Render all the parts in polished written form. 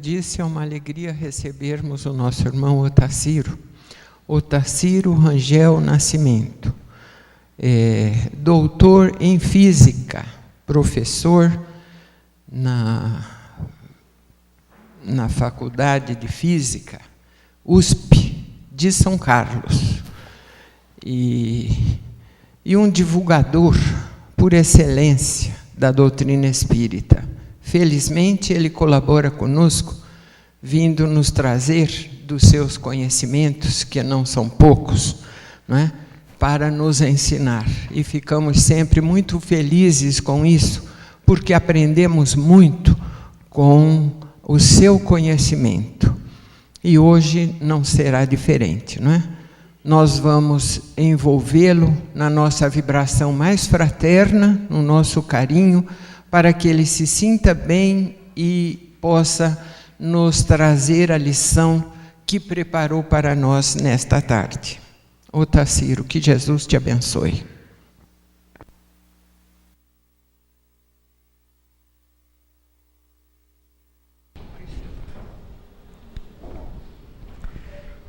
disse, é uma alegria recebermos o nosso irmão Otacílio Rangel Nascimento, doutor em física, professor na Faculdade de Física, USP, de São Carlos, e um divulgador por excelência da doutrina espírita. Felizmente, ele colabora conosco, vindo nos trazer dos seus conhecimentos, que não são poucos, não é? Para nos ensinar. E ficamos sempre muito felizes com isso, porque aprendemos muito com o seu conhecimento. E hoje não será diferente, não é? Nós vamos envolvê-lo na nossa vibração mais fraterna, no nosso carinho, para que ele se sinta bem e possa nos trazer a lição que preparou para nós nesta tarde. Otacílio, que Jesus te abençoe.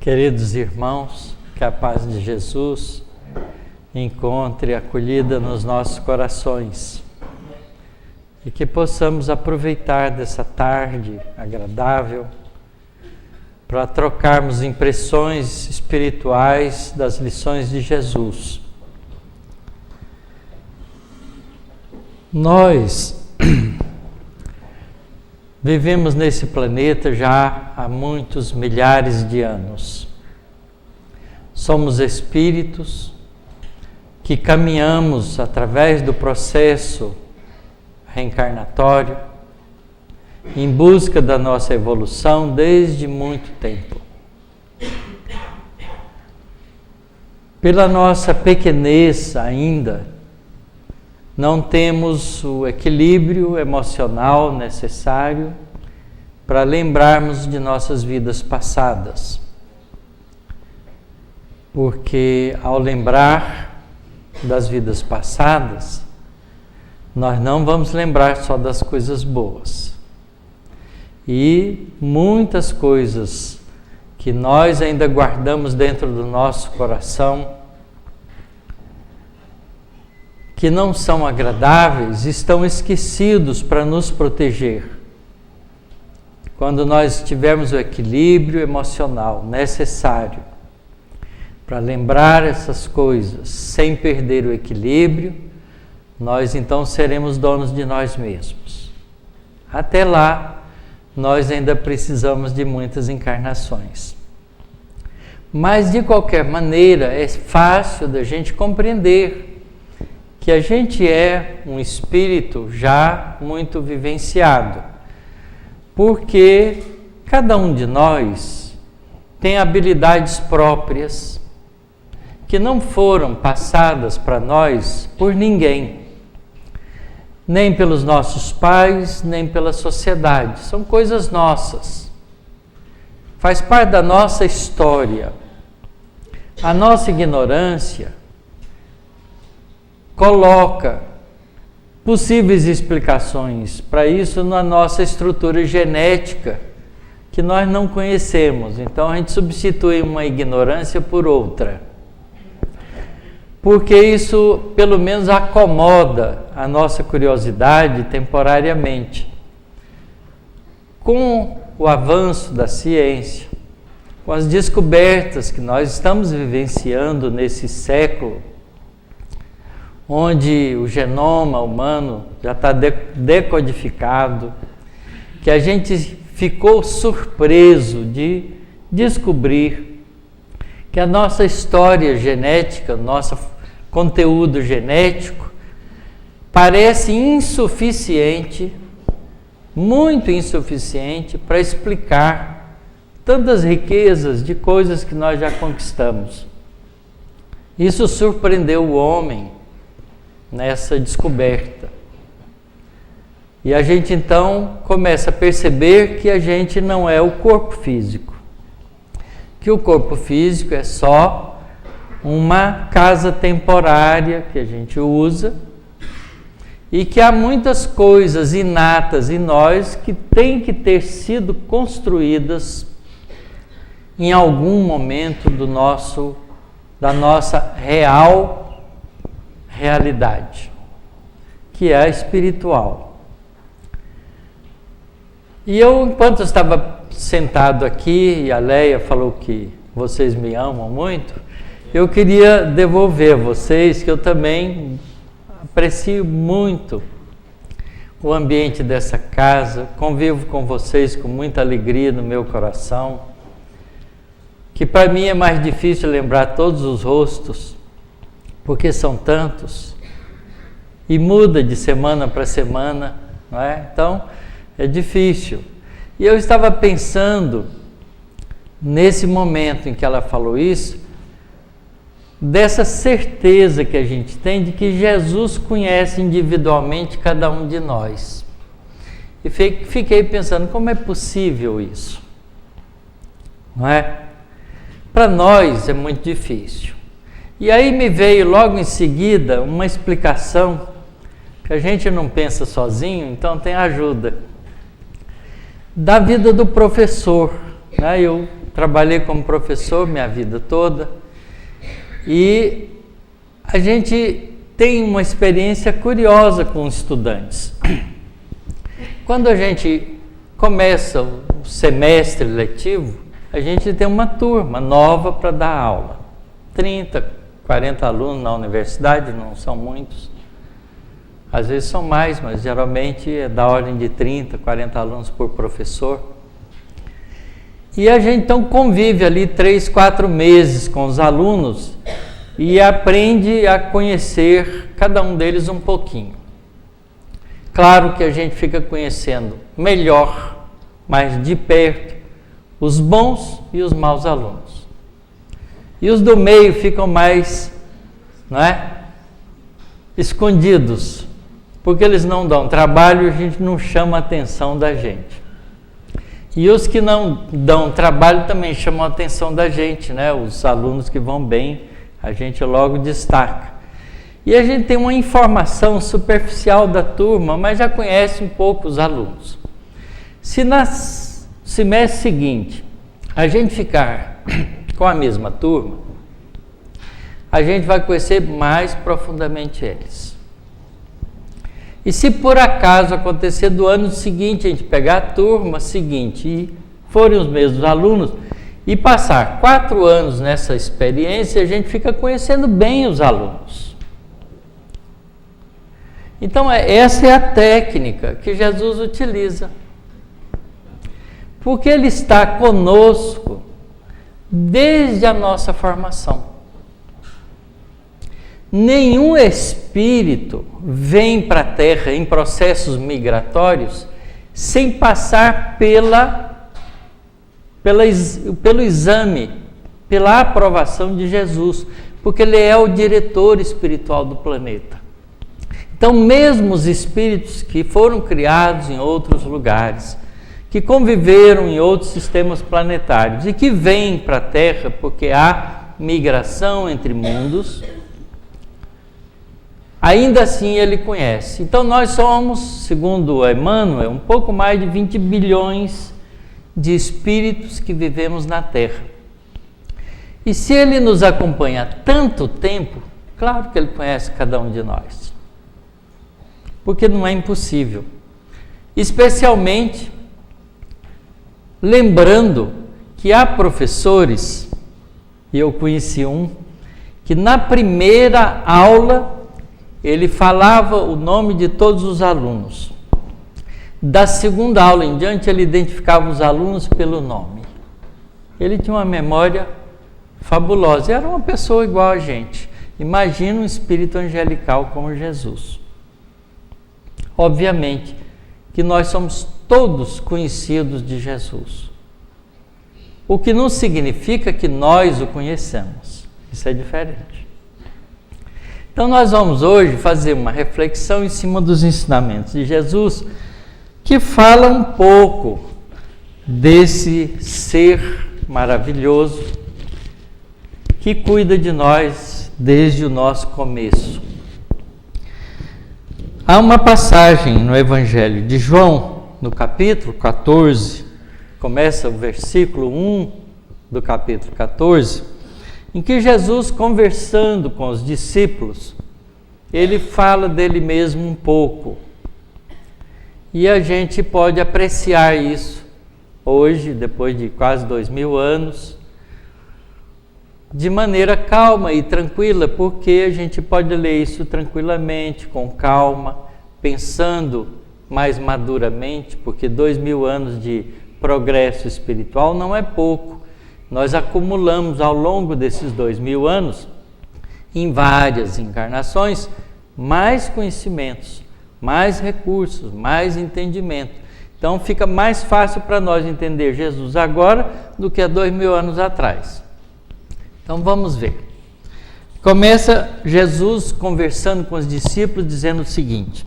Queridos irmãos, que a paz de Jesus encontre acolhida nos nossos corações e que possamos aproveitar dessa tarde agradável para trocarmos impressões espirituais das lições de Jesus. Nós vivemos nesse planeta já há muitos milhares de anos. Somos espíritos que caminhamos através do processo reencarnatório em busca da nossa evolução desde muito tempo. Pela nossa pequenez ainda, não temos o equilíbrio emocional necessário para lembrarmos de nossas vidas passadas. Porque ao lembrar das vidas passadas, nós não vamos lembrar só das coisas boas. E muitas coisas que nós ainda guardamos dentro do nosso coração, que não são agradáveis, estão esquecidos para nos proteger. Quando nós tivermos o equilíbrio emocional necessário para lembrar essas coisas sem perder o equilíbrio, nós então seremos donos de nós mesmos. Até lá, nós ainda precisamos de muitas encarnações. Mas, de qualquer maneira, é fácil da gente compreender que a gente é um espírito já muito vivenciado, porque cada um de nós tem habilidades próprias que não foram passadas para nós por ninguém, nem pelos nossos pais, nem pela sociedade. São coisas nossas. Faz parte da nossa história. A nossa ignorância coloca possíveis explicações para isso na nossa estrutura genética, que nós não conhecemos. Então a gente substitui uma ignorância por outra, porque isso pelo menos acomoda a nossa curiosidade temporariamente. Com o avanço da ciência, com as descobertas que nós estamos vivenciando nesse século, onde o genoma humano já está decodificado, que a gente ficou surpreso de descobrir que a nossa história genética, nosso conteúdo genético, parece insuficiente, muito insuficiente, para explicar tantas riquezas de coisas que nós já conquistamos. Isso surpreendeu o homem nessa descoberta. E a gente então começa a perceber que a gente não é o corpo físico, que o corpo físico é só uma casa temporária que a gente usa e que há muitas coisas inatas em nós que têm que ter sido construídas em algum momento da nossa realidade, que é a espiritual. E eu, enquanto eu estava sentado aqui, e a Leia falou que vocês me amam muito, eu queria devolver a vocês que eu também aprecio muito o ambiente dessa casa, convivo com vocês com muita alegria no meu coração, que para mim é mais difícil lembrar todos os rostos, porque são tantos, e muda de semana para semana, não é? Então, é difícil. E eu estava pensando, nesse momento em que ela falou isso, dessa certeza que a gente tem de que Jesus conhece individualmente cada um de nós. E fiquei pensando, como é possível isso? Não é? Para nós é muito difícil. E aí me veio logo em seguida uma explicação, que a gente não pensa sozinho, então tem ajuda, da vida do professor. Né? Eu trabalhei como professor minha vida toda, e a gente tem uma experiência curiosa com os estudantes. Quando a gente começa o semestre letivo, a gente tem uma turma nova para dar aula. 30, 40 alunos na universidade, não são muitos. Às vezes são mais, mas geralmente é da ordem de 30, 40 alunos por professor. E a gente então convive ali 3, 4 meses com os alunos e aprende a conhecer cada um deles um pouquinho. Claro que a gente fica conhecendo melhor, mais de perto, os bons e os maus alunos. E os do meio ficam mais, não é? Escondidos, porque eles não dão trabalho e a gente não chama a atenção da gente. E os que não dão trabalho também chamam a atenção da gente, né? Os alunos que vão bem, a gente logo destaca. E a gente tem uma informação superficial da turma, mas já conhece um pouco os alunos. Se no semestre seguinte a gente ficar com a mesma turma, a gente vai conhecer mais profundamente eles. E se por acaso acontecer do ano seguinte, a gente pegar a turma seguinte e forem os mesmos alunos e passar 4 anos nessa experiência, a gente fica conhecendo bem os alunos. Então, essa é a técnica que Jesus utiliza. Porque Ele está conosco desde a nossa formação. Nenhum espírito vem para a Terra em processos migratórios sem passar pelo exame, pela aprovação de Jesus, porque Ele é o diretor espiritual do planeta. Então, mesmo os espíritos que foram criados em outros lugares, que conviveram em outros sistemas planetários e que vêm para a Terra porque há migração entre mundos, ainda assim Ele conhece. Então nós somos, segundo Emmanuel, um pouco mais de 20 bilhões de espíritos que vivemos na Terra. E se Ele nos acompanha há tanto tempo, claro que Ele conhece cada um de nós. Porque não é impossível. Especialmente lembrando que há professores, e eu conheci um, que na primeira aula ele falava o nome de todos os alunos. Da segunda aula em diante, ele identificava os alunos pelo nome. Ele tinha uma memória fabulosa. Era uma pessoa igual a gente. Imagina um espírito angelical como Jesus. Obviamente que nós somos todos conhecidos de Jesus. O que não significa que nós o conhecemos. Isso é diferente. Então nós vamos hoje fazer uma reflexão em cima dos ensinamentos de Jesus, que fala um pouco desse ser maravilhoso que cuida de nós desde o nosso começo. Há uma passagem no Evangelho de João, no capítulo 14, começa o versículo 1 do capítulo 14, em que Jesus, conversando com os discípulos, ele fala dele mesmo um pouco. E a gente pode apreciar isso hoje, depois de quase 2000 anos, de maneira calma e tranquila, porque a gente pode ler isso tranquilamente, com calma, pensando mais maduramente, porque 2000 anos de progresso espiritual não é pouco. Nós acumulamos ao longo desses 2000 anos, em várias encarnações, mais conhecimentos, mais recursos, mais entendimento. Então fica mais fácil para nós entender Jesus agora do que há 2000 anos atrás. Então vamos ver. Começa Jesus conversando com os discípulos, dizendo o seguinte: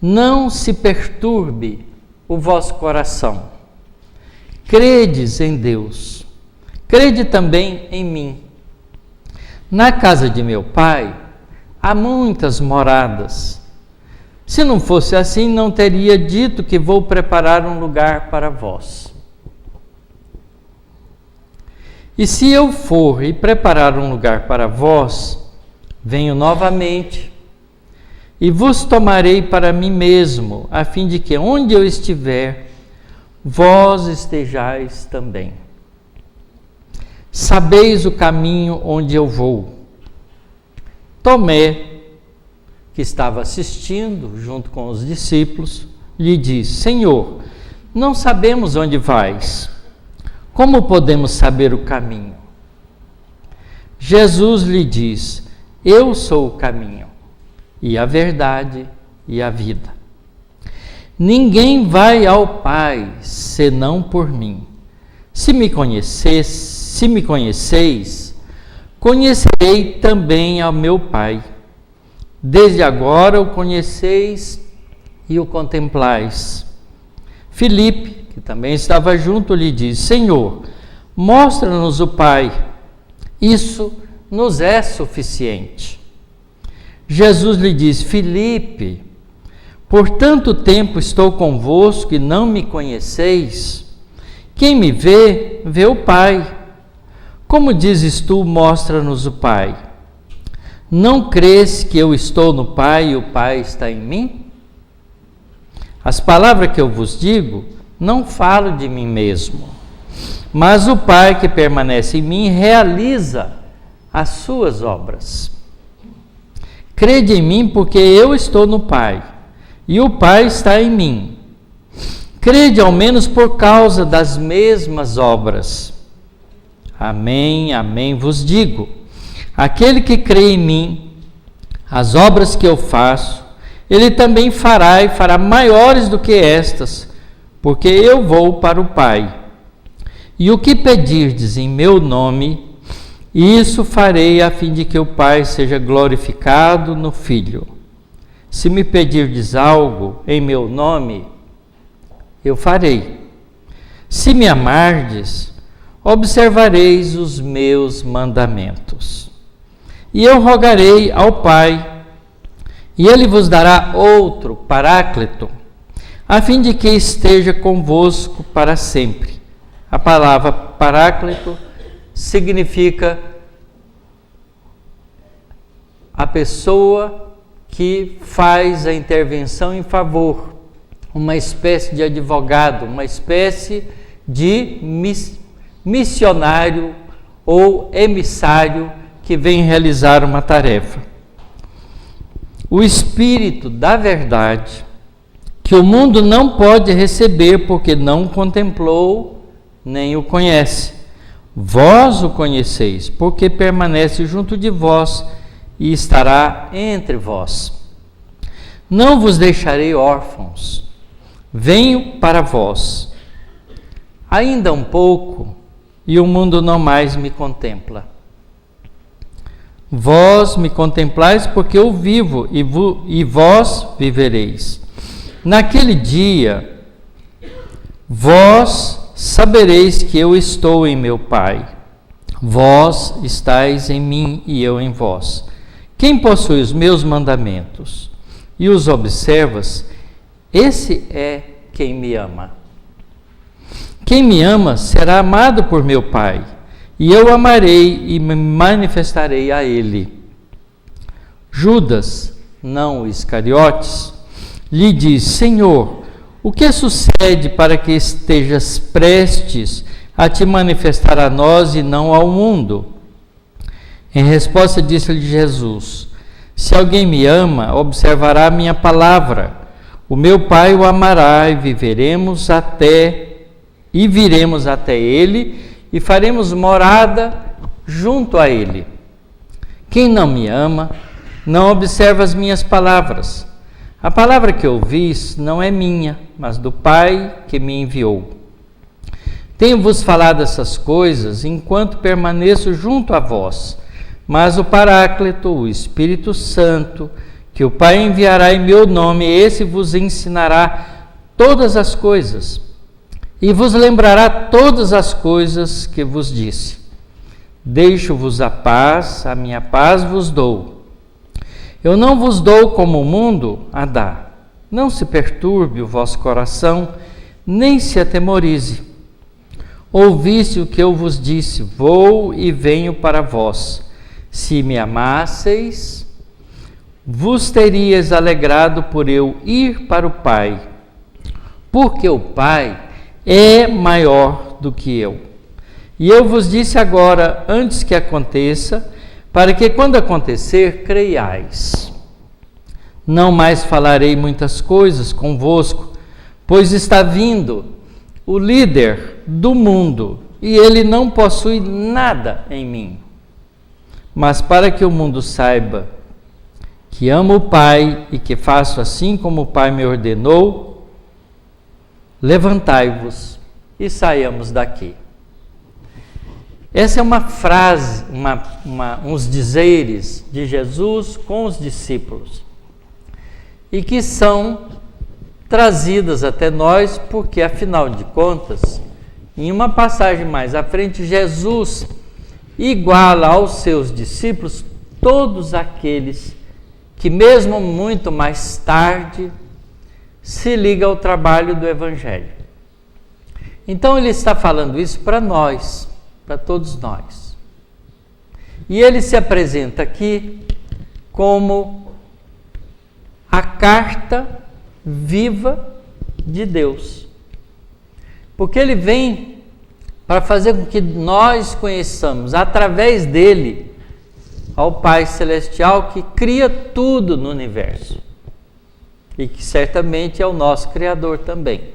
não se perturbe o vosso coração. Credes em Deus, crede também em mim. Na casa de meu Pai há muitas moradas. Se não fosse assim, não teria dito que vou preparar um lugar para vós. E se eu for e preparar um lugar para vós, venho novamente e vos tomarei para mim mesmo, a fim de que onde eu estiver, vós estejais também. Sabeis o caminho onde eu vou. Tomé, que estava assistindo junto com os discípulos, lhe disse: Senhor, não sabemos onde vais. Como podemos saber o caminho? Jesus lhe diz: eu sou o caminho, e a verdade e a vida. Ninguém vai ao Pai senão por mim. Se me conheceis, conhecerei também ao meu Pai. Desde agora o conheceis e o contemplais. Filipe, que também estava junto, lhe disse: Senhor, mostra-nos o Pai, isso nos é suficiente. Jesus lhe disse: Filipe, por tanto tempo estou convosco e não me conheceis? Quem me vê, vê o Pai. Como dizes tu, mostra-nos o Pai? Não crês que eu estou no Pai e o Pai está em mim? As palavras que eu vos digo, não falo de mim mesmo, mas o Pai que permanece em mim realiza as suas obras. Crede em mim porque eu estou no Pai e o Pai está em mim. Crede ao menos por causa das mesmas obras. Amém, amém vos digo, aquele que crê em mim, as obras que eu faço, ele também fará e fará maiores do que estas, porque eu vou para o Pai. E o que pedirdes em meu nome, isso farei a fim de que o Pai seja glorificado no Filho. Se me pedirdes algo em meu nome, eu farei. Se me amardes, observareis os meus mandamentos. E eu rogarei ao Pai, e Ele vos dará outro Paráclito, a fim de que esteja convosco para sempre. A palavra Paráclito significa a pessoa que faz a intervenção em favor, uma espécie de advogado, uma espécie de missionário ou emissário que vem realizar uma tarefa. O Espírito da verdade, que o mundo não pode receber porque não contemplou nem o conhece. Vós o conheceis, porque permanece junto de vós e estará entre vós. Não vos deixarei órfãos, venho para vós. Ainda um pouco, e o mundo não mais me contempla. Vós me contemplais porque eu vivo, e vós vivereis. Naquele dia, vós sabereis que eu estou em meu Pai. Vós estáis em mim e eu em vós. Quem possui os meus mandamentos, e os observas, esse é quem me ama. Quem me ama será amado por meu Pai, e eu amarei e me manifestarei a ele. Judas, não Iscariotes, lhe diz: Senhor, o que sucede para que estejas prestes a te manifestar a nós e não ao mundo? Em resposta disse-lhe Jesus: Se alguém me ama, observará a minha palavra. O meu Pai o amará e viremos até ele e faremos morada junto a ele. Quem não me ama, não observa as minhas palavras. A palavra que ouvis não é minha, mas do Pai que me enviou. Tenho-vos falado essas coisas enquanto permaneço junto a vós, mas o Paráclito, o Espírito Santo, que o Pai enviará em meu nome, esse vos ensinará todas as coisas e vos lembrará todas as coisas que vos disse. Deixo-vos a paz, a minha paz vos dou. Eu não vos dou como o mundo a dá. Não se perturbe o vosso coração, nem se atemorize. Ouviste o que eu vos disse, vou e venho para vós. Se me amasseis, vos terias alegrado por eu ir para o Pai, porque o Pai é maior do que eu. E eu vos disse agora, antes que aconteça, para que quando acontecer, creiais. Não mais falarei muitas coisas convosco, pois está vindo o líder do mundo, e ele não possui nada em mim. Mas para que o mundo saiba que amo o Pai e que faço assim como o Pai me ordenou, levantai-vos e saiamos daqui. Essa é uma frase, uns dizeres de Jesus com os discípulos, e que são trazidas até nós, porque afinal de contas, em uma passagem mais à frente, Jesus iguala aos seus discípulos todos aqueles que mesmo muito mais tarde se liga ao trabalho do Evangelho. Então ele está falando isso para nós, para todos nós. E ele se apresenta aqui como a carta viva de Deus. Porque ele vem para fazer com que nós conheçamos, através dele, ao Pai Celestial que cria tudo no universo. E que certamente é o nosso Criador também.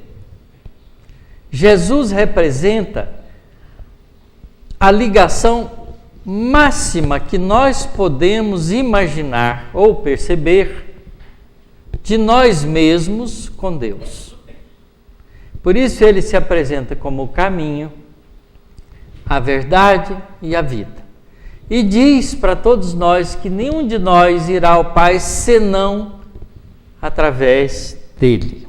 Jesus representa a ligação máxima que nós podemos imaginar ou perceber de nós mesmos com Deus. Por isso ele se apresenta como o caminho, a verdade e a vida. E diz para todos nós que nenhum de nós irá ao Pai senão através dele.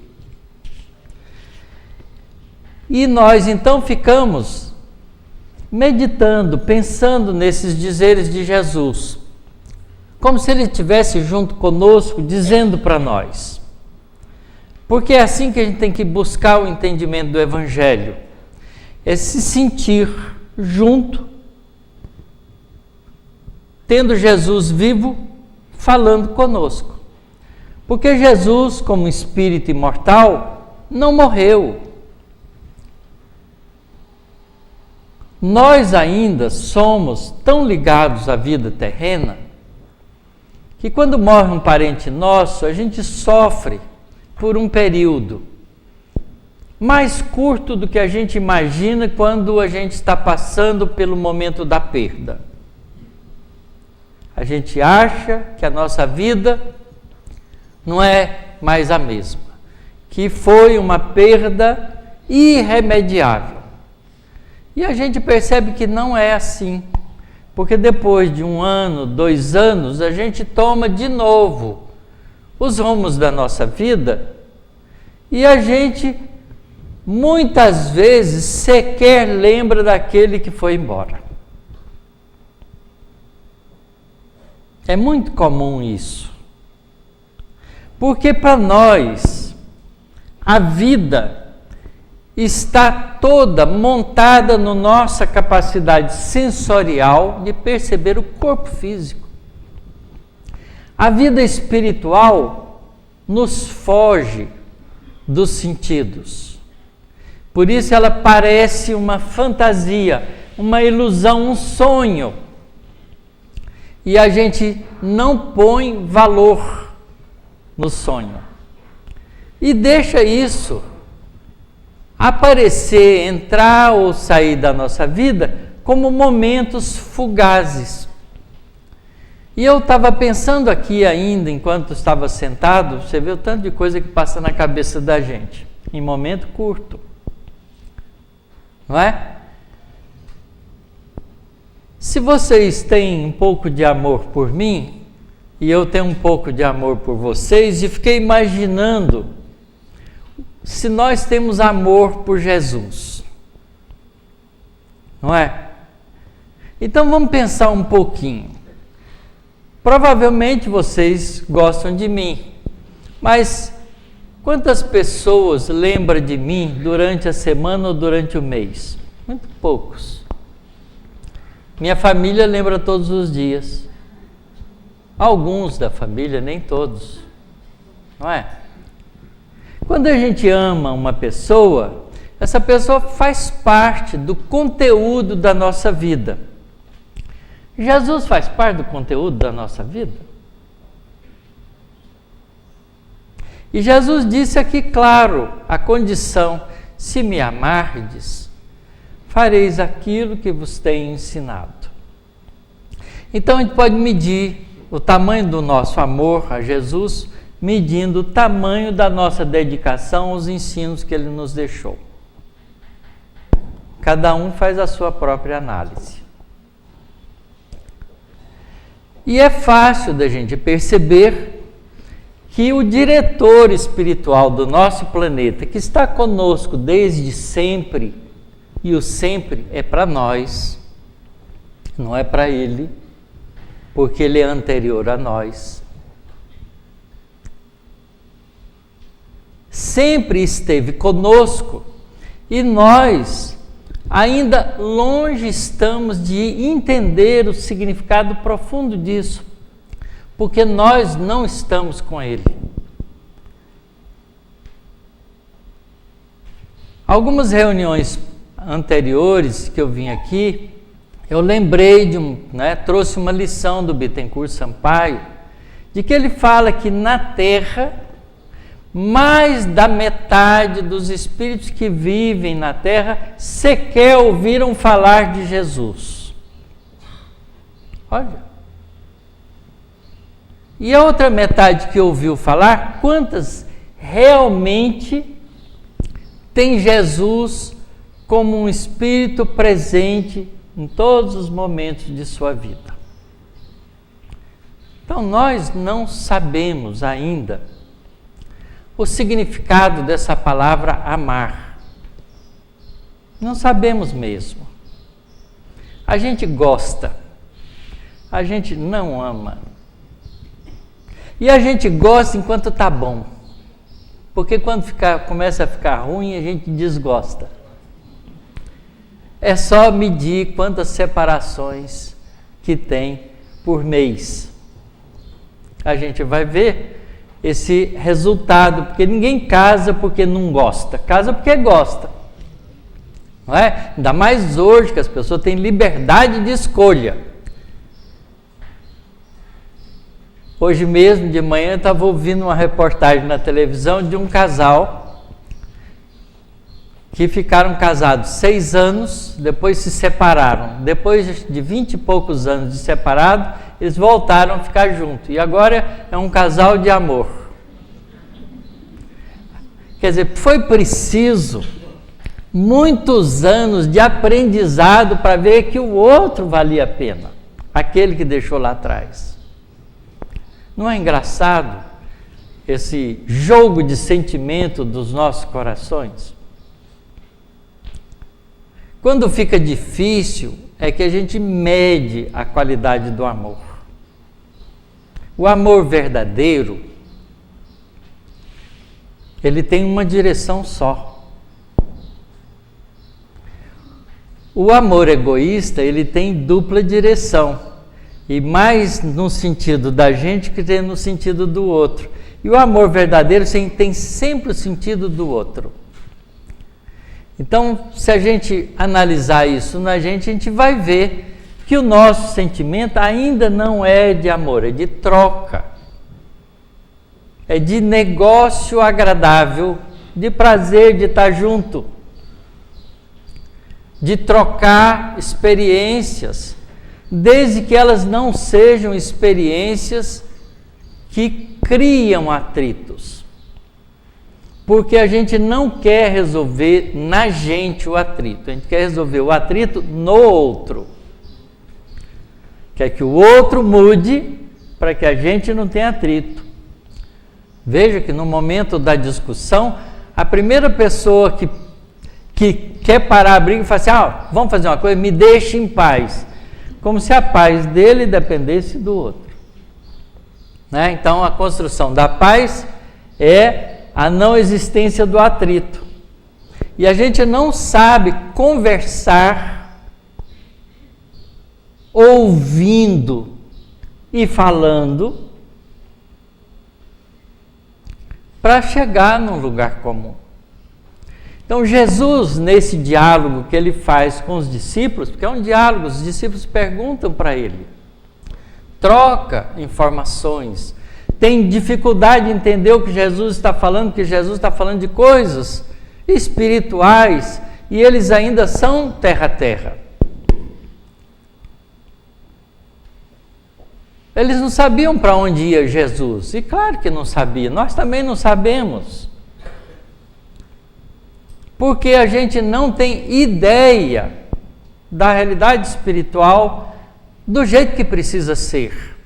E nós então ficamos meditando, pensando nesses dizeres de Jesus, como se ele estivesse junto conosco, dizendo para nós. Porque é assim que a gente tem que buscar o entendimento do Evangelho, é se sentir junto, tendo Jesus vivo, falando conosco. Porque Jesus, como espírito imortal, não morreu. Nós ainda somos tão ligados à vida terrena que quando morre um parente nosso, a gente sofre por um período mais curto do que a gente imagina quando a gente está passando pelo momento da perda. A gente acha que a nossa vida não é mais a mesma, que foi uma perda irremediável. E a gente percebe que não é assim, porque depois de 1 ano, 2 anos, a gente toma de novo os rumos da nossa vida e a gente muitas vezes sequer lembra daquele que foi embora. É muito comum isso. Porque para nós, a vida está toda montada na nossa capacidade sensorial de perceber o corpo físico. A vida espiritual nos foge dos sentidos. Por isso ela parece uma fantasia, uma ilusão, um sonho. E a gente não põe valor no sonho. E deixa isso aparecer, entrar ou sair da nossa vida como momentos fugazes. E eu estava pensando aqui ainda, enquanto estava sentado, você vê o tanto de coisa que passa na cabeça da gente, em momento curto. Não é? Se vocês têm um pouco de amor por mim, e eu tenho um pouco de amor por vocês, e fiquei imaginando se nós temos amor por Jesus. Não é? Então vamos pensar um pouquinho. Provavelmente vocês gostam de mim, mas quantas pessoas lembram de mim durante a semana ou durante o mês? Muito poucos. Minha família lembra todos os dias. Alguns da família, nem todos. Não é? Quando a gente ama uma pessoa, essa pessoa faz parte do conteúdo da nossa vida. Jesus faz parte do conteúdo da nossa vida? E Jesus disse aqui, claro, a condição: se me amardes, fareis aquilo que vos tenho ensinado. Então a gente pode medir o tamanho do nosso amor a Jesus, medindo o tamanho da nossa dedicação aos ensinos que Ele nos deixou. Cada um faz a sua própria análise. E é fácil da gente perceber que o diretor espiritual do nosso planeta, que está conosco desde sempre, e o sempre é para nós, não é para ele, porque ele é anterior a nós, sempre esteve conosco, e nós ainda longe estamos de entender o significado profundo disso, porque nós não estamos com Ele. Algumas reuniões anteriores que eu vim aqui, eu lembrei trouxe uma lição do Bittencourt Sampaio, de que ele fala que na Terra, mais da metade dos espíritos que vivem na Terra sequer ouviram falar de Jesus. Olha. E a outra metade que ouviu falar, quantas realmente tem Jesus como um espírito presente em todos os momentos de sua vida? Então nós não sabemos ainda o significado dessa palavra amar. Não sabemos mesmo. A gente gosta, a gente não ama. E a gente gosta enquanto está bom, porque quando começa a ficar ruim, a gente desgosta. É só medir quantas separações que tem por mês. A gente vai ver esse resultado, porque ninguém casa porque não gosta, casa porque gosta. Não é? Ainda mais hoje que as pessoas têm liberdade de escolha. Hoje mesmo, de manhã, eu estava ouvindo uma reportagem na televisão de um casal que ficaram casados 6 anos, depois se separaram. Depois de 20 e poucos anos de separado, eles voltaram a ficar juntos. E agora é um casal de amor. Quer dizer, foi preciso muitos anos de aprendizado para ver que o outro valia a pena, aquele que deixou lá atrás. Não é engraçado esse jogo de sentimento dos nossos corações? Quando fica difícil, é que a gente mede a qualidade do amor. O amor verdadeiro ele tem uma direção só. O amor egoísta, ele tem dupla direção, e mais no sentido da gente que no sentido do outro. E o amor verdadeiro tem sempre o sentido do outro. Então, se a gente analisar isso na gente, a gente vai ver que o nosso sentimento ainda não é de amor, é de troca. É de negócio agradável, de prazer de estar junto, de trocar experiências, desde que elas não sejam experiências que criam atritos. Porque a gente não quer resolver na gente o atrito, a gente quer resolver o atrito no outro. Quer que o outro mude para que a gente não tenha atrito. Veja que no momento da discussão, a primeira pessoa que quer parar a briga e fala assim, vamos fazer uma coisa, me deixe em paz. Como se a paz dele dependesse do outro. Né? Então, a construção da paz é a não existência do atrito. E a gente não sabe conversar ouvindo e falando para chegar num lugar comum. Então, Jesus, nesse diálogo que ele faz com os discípulos, porque é um diálogo, os discípulos perguntam para ele, troca informações, tem dificuldade de entender o que Jesus está falando, porque Jesus está falando de coisas espirituais e eles ainda são terra-terra. Eles não sabiam para onde ia Jesus, e claro que não sabiam, nós também não sabemos. Porque a gente não tem ideia da realidade espiritual do jeito que precisa ser.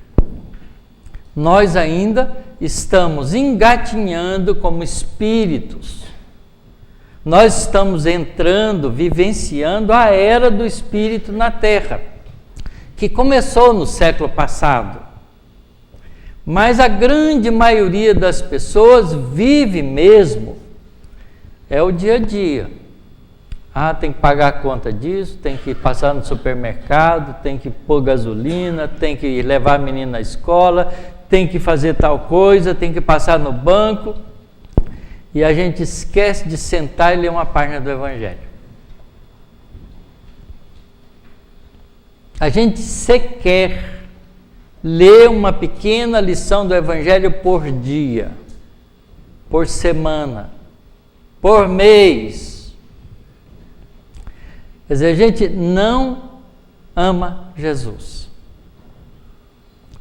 Nós ainda estamos engatinhando como espíritos. Nós estamos entrando, vivenciando a era do espírito na Terra, que começou no século passado. Mas a grande maioria das pessoas vive mesmo, é o dia a dia. Tem que pagar a conta disso, tem que passar no supermercado, tem que pôr gasolina, tem que levar a menina na escola, tem que fazer tal coisa, tem que passar no banco. E a gente esquece de sentar e ler uma página do Evangelho. A gente sequer lê uma pequena lição do Evangelho por dia, por semana, por mês. Quer dizer, a gente não ama Jesus.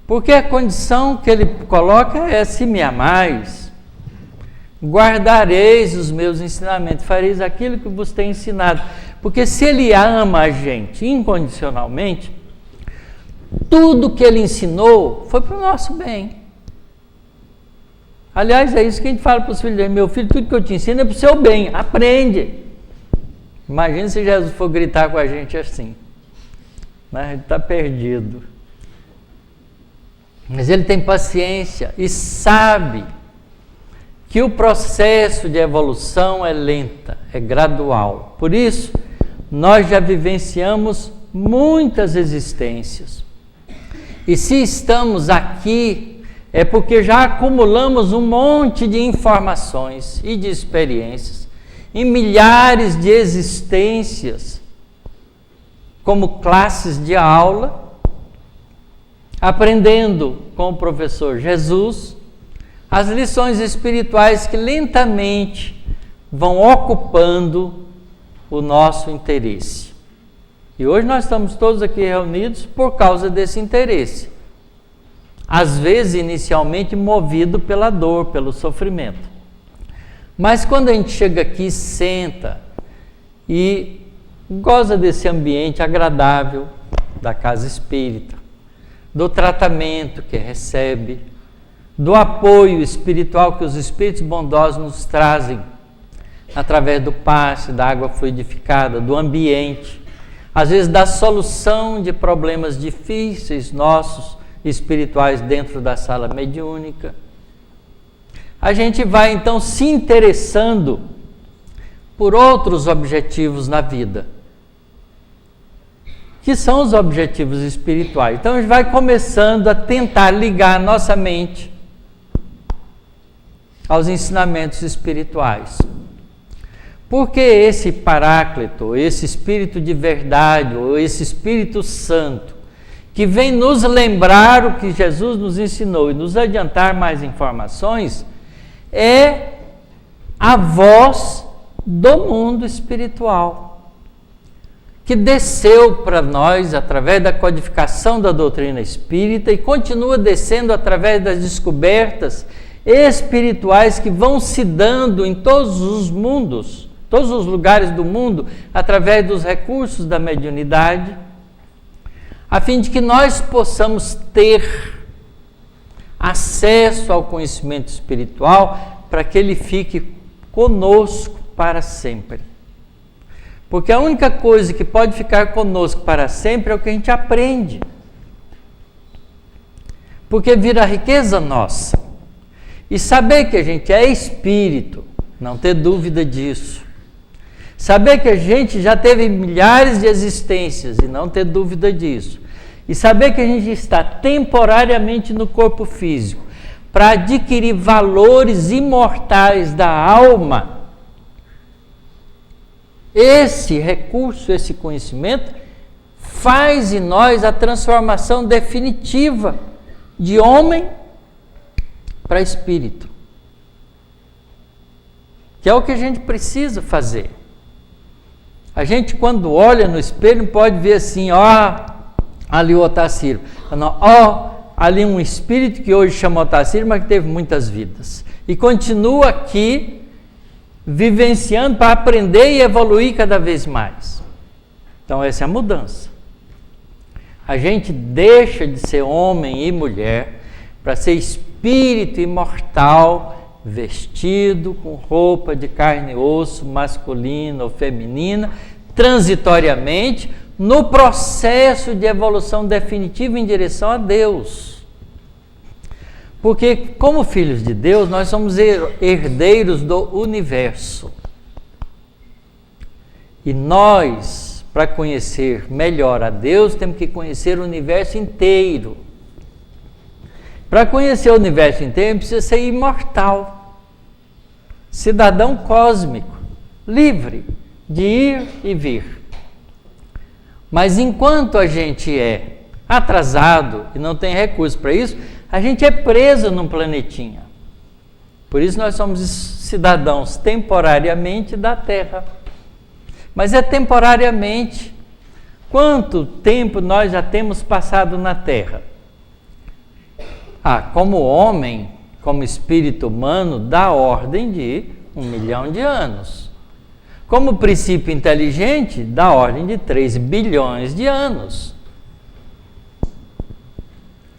Porque a condição que ele coloca é: se me amais, guardareis os meus ensinamentos, fareis aquilo que vos tenho ensinado. Porque se ele ama a gente incondicionalmente, tudo que ele ensinou foi para o nosso bem. Aliás, é isso que a gente fala para os filhos dele: meu filho, tudo que eu te ensino é para o seu bem, aprende. Imagina se Jesus for gritar com a gente assim, né? A gente está perdido. Mas ele tem paciência e sabe que o processo de evolução é lenta, é gradual. Por isso, nós já vivenciamos muitas existências. E se estamos aqui, é porque já acumulamos um monte de informações e de experiências em milhares de existências, como classes de aula, aprendendo com o professor Jesus as lições espirituais que lentamente vão ocupando o nosso interesse. E hoje nós estamos todos aqui reunidos por causa desse interesse. Às vezes, inicialmente, movido pela dor, pelo sofrimento. Mas quando a gente chega aqui, senta e goza desse ambiente agradável da casa espírita, do tratamento que recebe, do apoio espiritual que os espíritos bondosos nos trazem através do passe, da água fluidificada, do ambiente, às vezes da solução de problemas difíceis nossos espirituais dentro da sala mediúnica, a gente vai então se interessando por outros objetivos na vida, que são os objetivos espirituais. Então a gente vai começando a tentar ligar a nossa mente aos ensinamentos espirituais. Porque esse Paráclito, esse Espírito de verdade, ou esse Espírito Santo, que vem nos lembrar o que Jesus nos ensinou e nos adiantar mais informações, é a voz do mundo espiritual, que desceu para nós através da codificação da doutrina espírita e continua descendo através das descobertas espirituais que vão se dando em todos os mundos, todos os lugares do mundo, através dos recursos da mediunidade, a fim de que nós possamos ter acesso ao conhecimento espiritual para que ele fique conosco para sempre. Porque a única coisa que pode ficar conosco para sempre é o que a gente aprende. Porque vira riqueza nossa. E saber que a gente é espírito, não ter dúvida disso. Saber que a gente já teve milhares de existências e não ter dúvida disso. E saber que a gente está temporariamente no corpo físico para adquirir valores imortais da alma. Esse recurso, esse conhecimento, faz em nós a transformação definitiva de homem para espírito. Que é o que a gente precisa fazer. A gente, quando olha no espelho, não pode ver assim, ali o Otacílio. Ali um espírito que hoje chama Otacílio, mas que teve muitas vidas. E continua aqui, vivenciando para aprender e evoluir cada vez mais. Então essa é a mudança. A gente deixa de ser homem e mulher para ser espírito imortal, vestido com roupa de carne e osso, masculina ou feminina, transitoriamente, no processo de evolução definitiva em direção a Deus. Porque, como filhos de Deus, nós somos herdeiros do universo. E nós, para conhecer melhor a Deus, temos que conhecer o universo inteiro. Para conhecer o universo inteiro, precisa ser imortal, cidadão cósmico, livre de ir e vir. Mas enquanto a gente é atrasado e não tem recurso para isso, a gente é preso num planetinha. Por isso nós somos cidadãos temporariamente da Terra. Mas é temporariamente. Quanto tempo nós já temos passado na Terra? Como homem, como espírito humano, da ordem de 1 milhão de anos. Como princípio inteligente, da ordem de 3 bilhões de anos.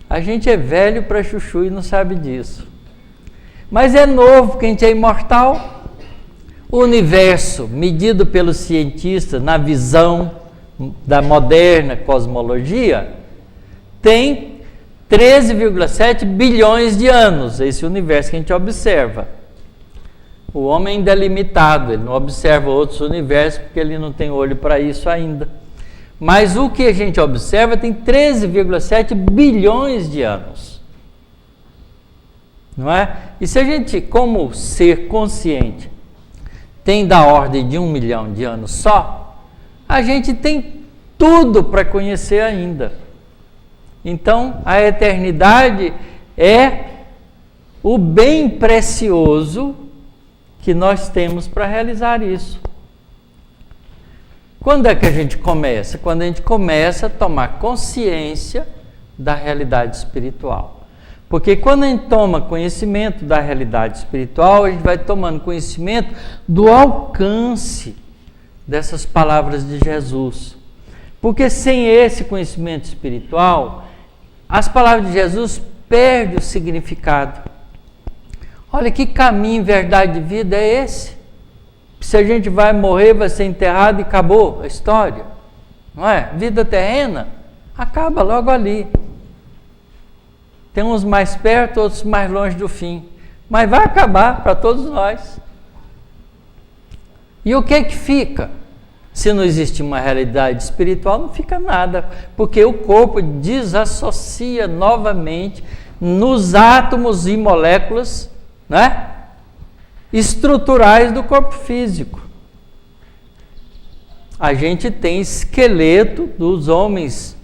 A gente é velho para chuchu e não sabe disso. Mas é novo, porque a gente é imortal. O universo, medido pelos cientistas na visão da moderna cosmologia, tem 13,7 bilhões de anos, esse universo que a gente observa. O homem ainda é limitado, ele não observa outros universos porque ele não tem olho para isso ainda. Mas o que a gente observa tem 13,7 bilhões de anos. Não é? E se a gente, como ser consciente, tem da ordem de 1 milhão de anos só, a gente tem tudo para conhecer ainda. Então, a eternidade é o bem precioso que nós temos para realizar isso. Quando é que a gente começa? Quando a gente começa a tomar consciência da realidade espiritual. Porque quando a gente toma conhecimento da realidade espiritual, a gente vai tomando conhecimento do alcance dessas palavras de Jesus. Porque sem esse conhecimento espiritual, as palavras de Jesus perdem o significado. Olha que caminho, verdade de vida é esse? Se a gente vai morrer, vai ser enterrado e acabou a história. Não é? Vida terrena acaba logo ali. Tem uns mais perto, outros mais longe do fim. Mas vai acabar para todos nós. E o que é que fica? Se não existe uma realidade espiritual, não fica nada, porque o corpo desassocia novamente nos átomos e moléculas, né, estruturais do corpo físico. A gente tem esqueleto dos homens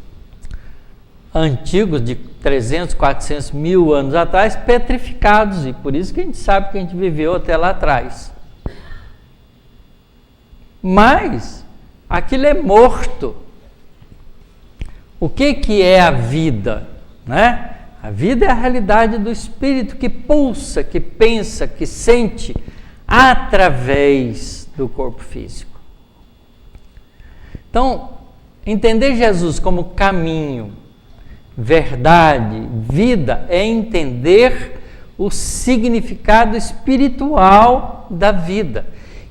antigos de 300, 400 mil anos atrás, petrificados, e por isso que a gente sabe que a gente viveu até lá atrás. Mas aquilo é morto. O que é a vida, né? A vida é a realidade do espírito que pulsa, que pensa, que sente através do corpo físico. Então, entender Jesus como caminho, verdade, vida, é entender o significado espiritual da vida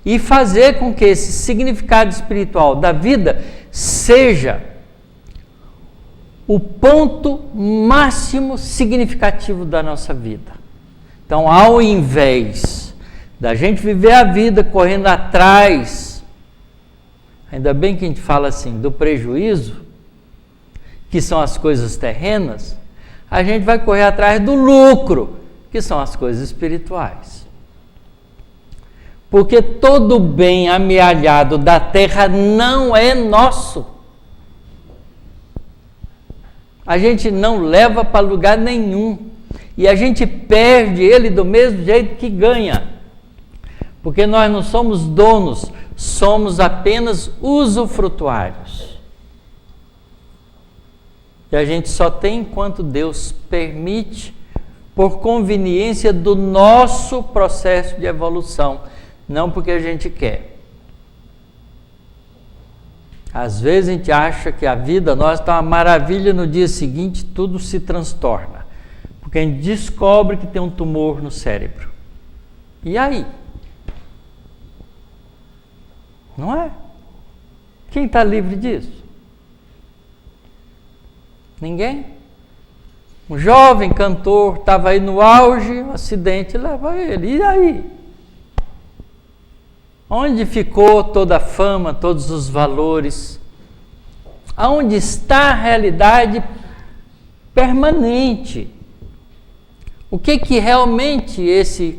e fazer com que esse significado espiritual da vida seja o ponto máximo significativo da nossa vida. Então, ao invés da gente viver a vida correndo atrás, ainda bem que a gente fala assim, do prejuízo, que são as coisas terrenas, a gente vai correr atrás do lucro, que são as coisas espirituais. Porque todo bem amealhado da terra não é nosso. A gente não leva para lugar nenhum. E a gente perde ele do mesmo jeito que ganha. Porque nós não somos donos, somos apenas usufrutuários. E a gente só tem enquanto Deus permite, por conveniência do nosso processo de evolução, não porque a gente quer. Às vezes a gente acha que a vida nossa está uma maravilha, no dia seguinte tudo se transtorna, porque a gente descobre que tem um tumor no cérebro. E aí? Não é? Quem está livre disso? Ninguém. Um jovem cantor estava aí no auge, um acidente leva ele. E aí? Onde ficou toda a fama, todos os valores? Aonde está a realidade permanente? O que realmente esse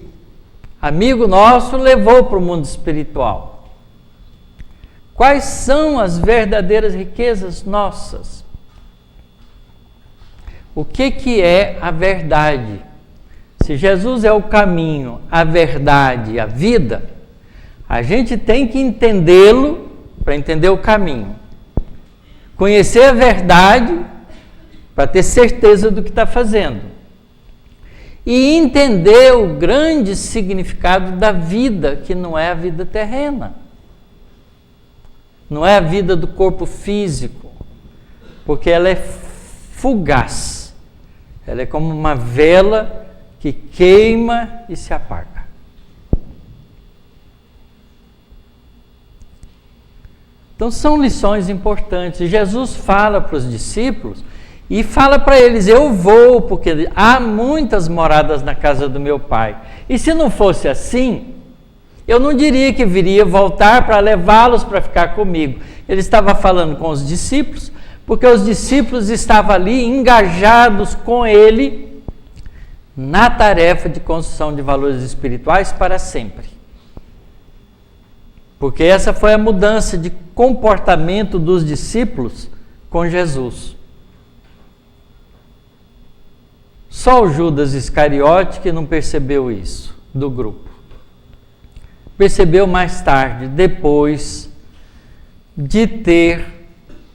amigo nosso levou para o mundo espiritual? Quais são as verdadeiras riquezas nossas? O que é a verdade? Se Jesus é o caminho, a verdade e a vida, a gente tem que entendê-lo para entender o caminho. Conhecer a verdade para ter certeza do que está fazendo. E entender o grande significado da vida, que não é a vida terrena. Não é a vida do corpo físico, porque ela é fugaz. Ela é como uma vela que queima e se apaga. Então são lições importantes. Jesus fala para os discípulos e fala para eles: eu vou, porque há muitas moradas na casa do meu Pai. E se não fosse assim, eu não diria que viria voltar para levá-los para ficar comigo. Ele estava falando com os discípulos, porque os discípulos estavam ali engajados com ele na tarefa de construção de valores espirituais para sempre. Porque essa foi a mudança de comportamento dos discípulos com Jesus. Só o Judas Iscariote que não percebeu isso do grupo. Percebeu mais tarde, depois de ter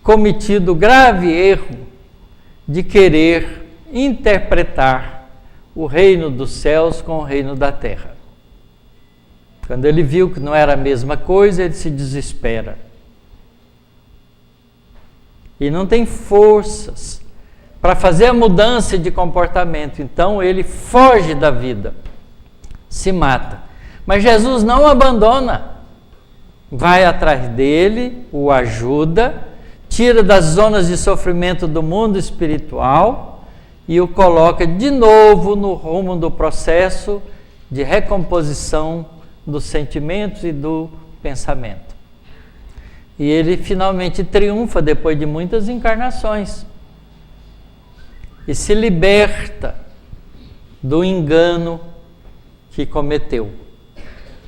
cometido o grave erro de querer interpretar o reino dos céus com o reino da terra. Quando ele viu que não era a mesma coisa, ele se desespera. E não tem forças para fazer a mudança de comportamento. Então ele foge da vida, se mata. Mas Jesus não o abandona. Vai atrás dele, o ajuda, tira das zonas de sofrimento do mundo espiritual e o coloca de novo no rumo do processo de recomposição dos sentimentos e do pensamento. E ele finalmente triunfa depois de muitas encarnações e se liberta do engano que cometeu.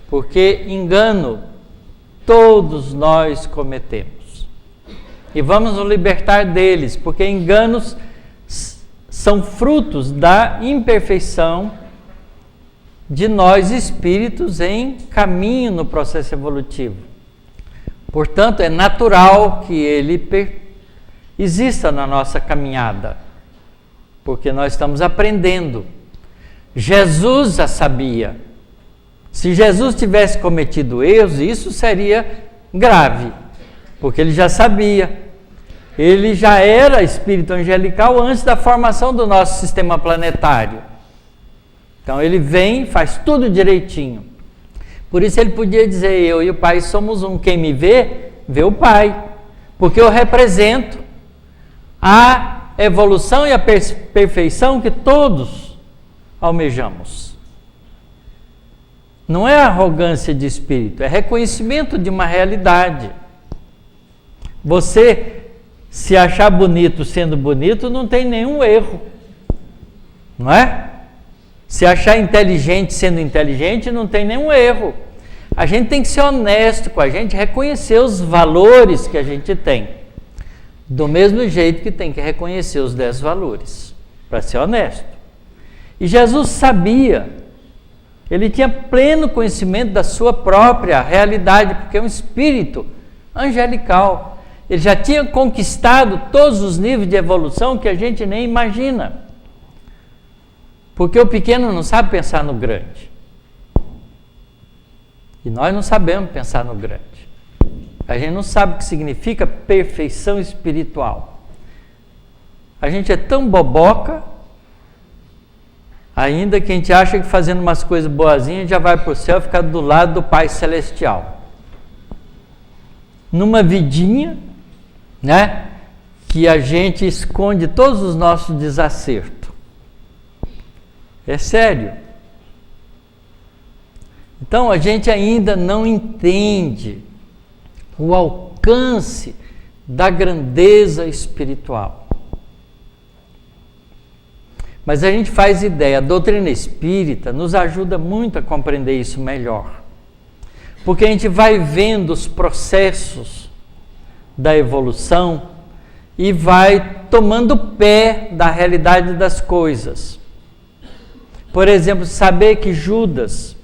Porque engano todos nós cometemos. E vamos nos libertar deles, porque enganos são frutos da imperfeição de nós espíritos em caminho no processo evolutivo. Portanto, é natural que ele exista na nossa caminhada, porque nós estamos aprendendo. Jesus já sabia. Se Jesus tivesse cometido erros, isso seria grave, porque ele já sabia. Ele já era espírito angelical antes da formação do nosso sistema planetário. Então ele vem, faz tudo direitinho. Por isso ele podia dizer: eu e o Pai somos um. Quem me vê, vê o Pai. Porque eu represento a evolução e a perfeição que todos almejamos. Não é arrogância de espírito, é reconhecimento de uma realidade. Você se achar bonito sendo bonito não tem nenhum erro, não é? Se achar inteligente sendo inteligente não tem nenhum erro. A gente tem que ser honesto com a gente, reconhecer os valores que a gente tem. Do mesmo jeito que tem que reconhecer os 10 valores, para ser honesto. E Jesus sabia, ele tinha pleno conhecimento da sua própria realidade, porque é um espírito angelical. Ele já tinha conquistado todos os níveis de evolução que a gente nem imagina. Porque o pequeno não sabe pensar no grande. E nós não sabemos pensar no grande. A gente não sabe o que significa perfeição espiritual. A gente é tão boboca, ainda que a gente acha que fazendo umas coisas boazinhas já vai para o céu e ficar do lado do Pai Celestial. Numa vidinha, né, que a gente esconde todos os nossos desacertos. É sério. Então a gente ainda não entende o alcance da grandeza espiritual. Mas a gente faz ideia, a doutrina espírita nos ajuda muito a compreender isso melhor. Porque a gente vai vendo os processos da evolução e vai tomando pé da realidade das coisas. Por exemplo, saber que Judas,